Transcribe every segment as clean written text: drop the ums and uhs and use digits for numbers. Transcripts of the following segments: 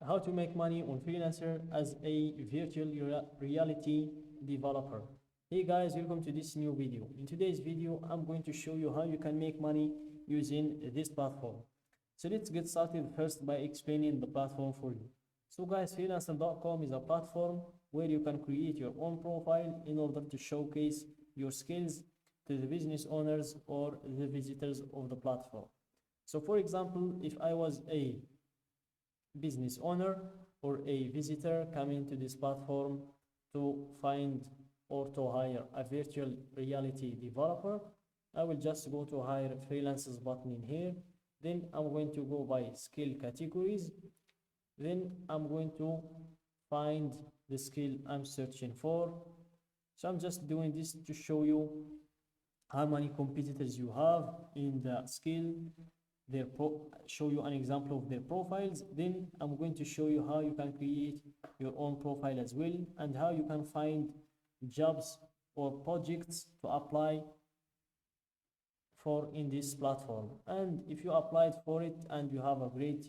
how to make money on Freelancer as a virtual reality developer. Hey guys, welcome to this new video. In today's video, I'm going to show you how you can make money using this platform. So let's get started first by explaining the platform for you. So guys, freelancer.com is a platform where you can create your own profile in order to showcase your skills to the business owners or the visitors of the platform. So for example, if I was a business owner or a visitor coming to this platform to find or to hire a virtual reality developer, I will just go to hire freelancers button in here. Then I'm going to go by skill categories. Then I'm going to find the skill I'm searching for. So I'm just doing this to show you how many competitors you have in the skill, show you an example of their profiles. Then I'm going to show you how you can create your own profile as well, and how you can find jobs or projects to apply for in this platform. And if you applied for it and you have a great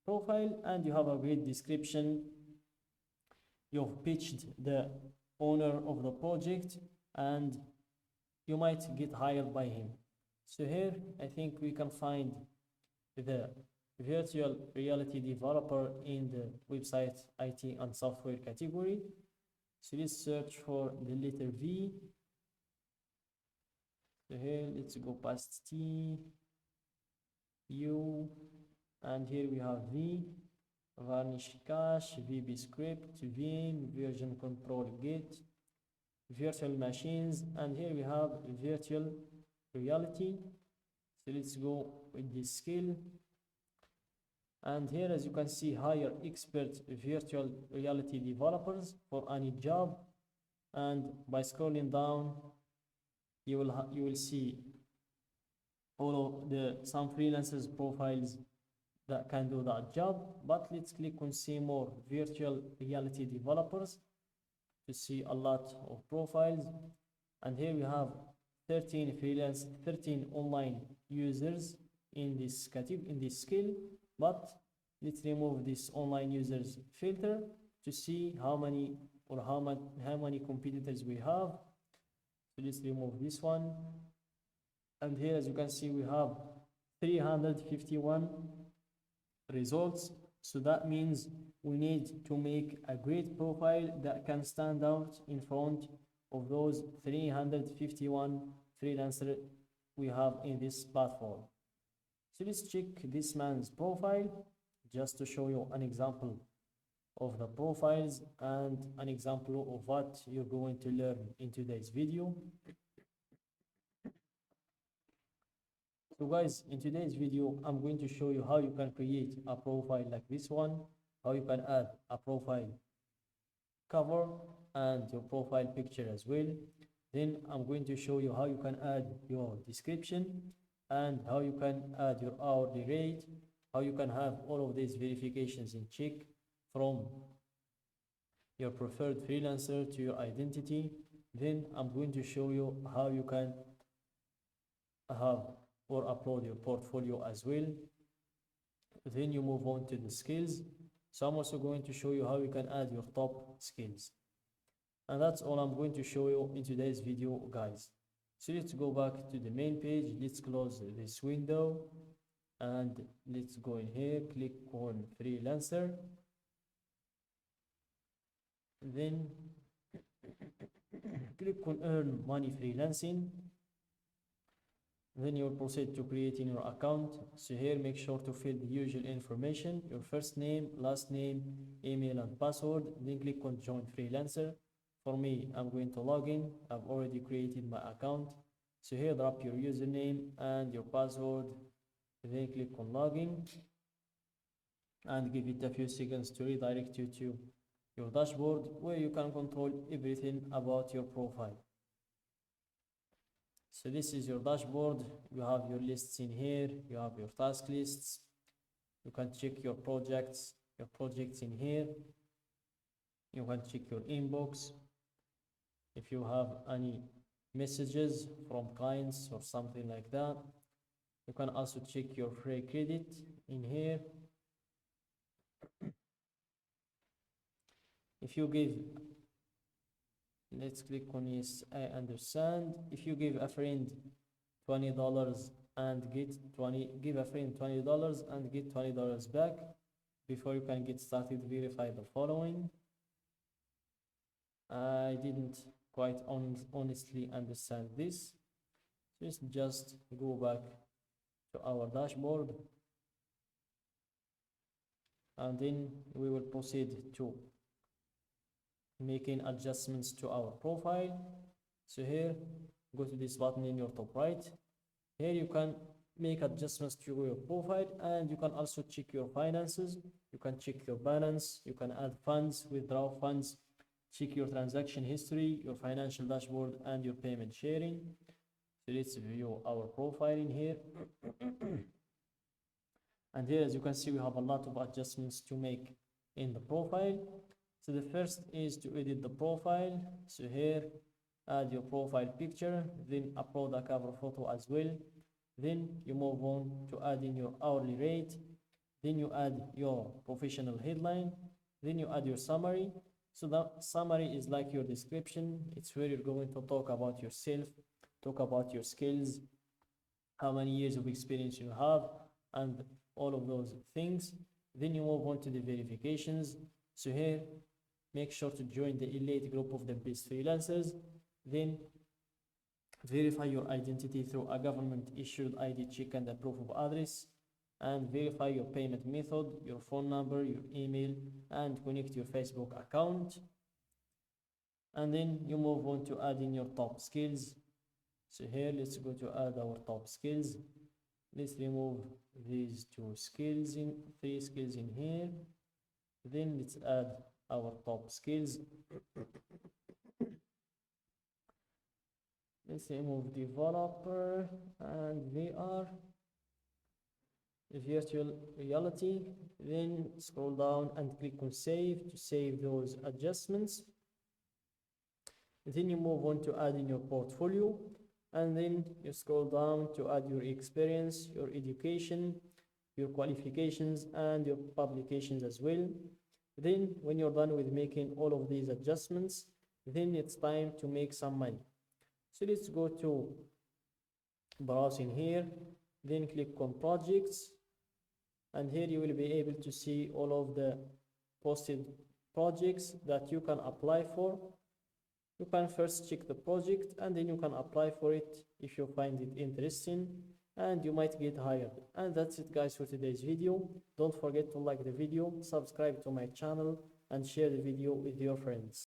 profile and you have a great description, you've pitched the owner of the project and you might get hired by him. So here I think we can find the virtual reality developer in the website IT and software category. So let's search for the letter V. So here let's go past T, U, and here we have V, Varnish Cache, VB Script, Vim, version control Git, virtual machines, and here we have virtual reality. So let's go with this skill. And here, as you can see, hire expert virtual reality developers for any job. And by scrolling down, you will see all of the some freelancers profiles that can do that job. But let's click on see more virtual reality developers to see a lot of profiles. And here we have 13 online users in this category, in this skill. But let's remove this online users filter to see how many or how many competitors we have. So let's remove this one. And here, as you can see, we have 351 results. So that means we need to make a great profile that can stand out in front of those 351 freelancers we have in this platform. So let's check this man's profile just to show you an example of the profiles and an example of what you're going to learn in today's video. So guys, in today's video, I'm going to show you how you can create a profile like this one, how you can add a profile cover and your profile picture as well. Then I'm going to show you how you can add your description and how you can add your hourly rate, how you can have all of these verifications in check from your preferred freelancer to your identity. Then I'm going to show you how you can have or upload your portfolio as well. Then you move on to the skills. So I'm also going to show you how you can add your top skills. And that's all I'm going to show you in today's video, guys. So let's go back to the main page. Let's close this window and let's go in here, click on Freelancer. Then click on Earn Money Freelancing. Then you'll proceed to creating your account. So here, make sure to fill the usual information, your first name, last name, email and password. Then click on Join Freelancer. For me, I'm going to log in. I've already created my account. So here, drop your username and your password. Then click on login and give it a few seconds to redirect you to your dashboard where you can control everything about your profile. So this is your dashboard. You have your lists in here. You have your task lists. You can check your projects in here. You can check your inbox. If you have any messages from clients or something like that. You can also check your free credit in here. If you give, let's click on yes, I understand. If you give a friend $20 and get 20, give a friend $20 and get $20 back. Before you can get started, verify the following. I didn't quite honestly understand this. Just go back to our dashboard, and then we will proceed to making adjustments to our profile. So here, go to this button in your top right. Here you can make adjustments to your profile, and you can also check your finances. You can check your balance, you can add funds, withdraw funds, check your transaction history, your financial dashboard, and your payment sharing. So let's view our profile in here. And here, as you can see, we have a lot of adjustments to make in the profile. So the first is to edit the profile. So here, add your profile picture, then upload a cover photo as well. Then you move on to add in your hourly rate. Then you add your professional headline. Then you add your summary. So the summary is like your description. It's where you're going to talk about yourself, talk about your skills, how many years of experience you have, and all of those things. Then you move on to the verifications. So here, make sure to join the elite group of the best freelancers. Then verify your identity through a government issued ID check and a proof of address, and verify your payment method, your phone number, your email, and connect your Facebook account. And then you move on to add in your top skills. So here, let's go to add our top skills. Let's remove these three skills in here. Then let's add our top skills. Let's remove developer and VR, virtual reality. Then scroll down and click on save to save those adjustments. Then you move on to add in your portfolio, and then you scroll down to add your experience, your education, your qualifications, and your publications as well. Then when you're done with making all of these adjustments, then it's time to make some money. So let's go to browsing here, then click on projects, and here you will be able to see all of the posted projects that you can apply for. You can first check the project, and then you can apply for it if you find it interesting, and you might get hired. And that's it, guys, for today's video. Don't forget to like the video, subscribe to my channel, and share the video with your friends.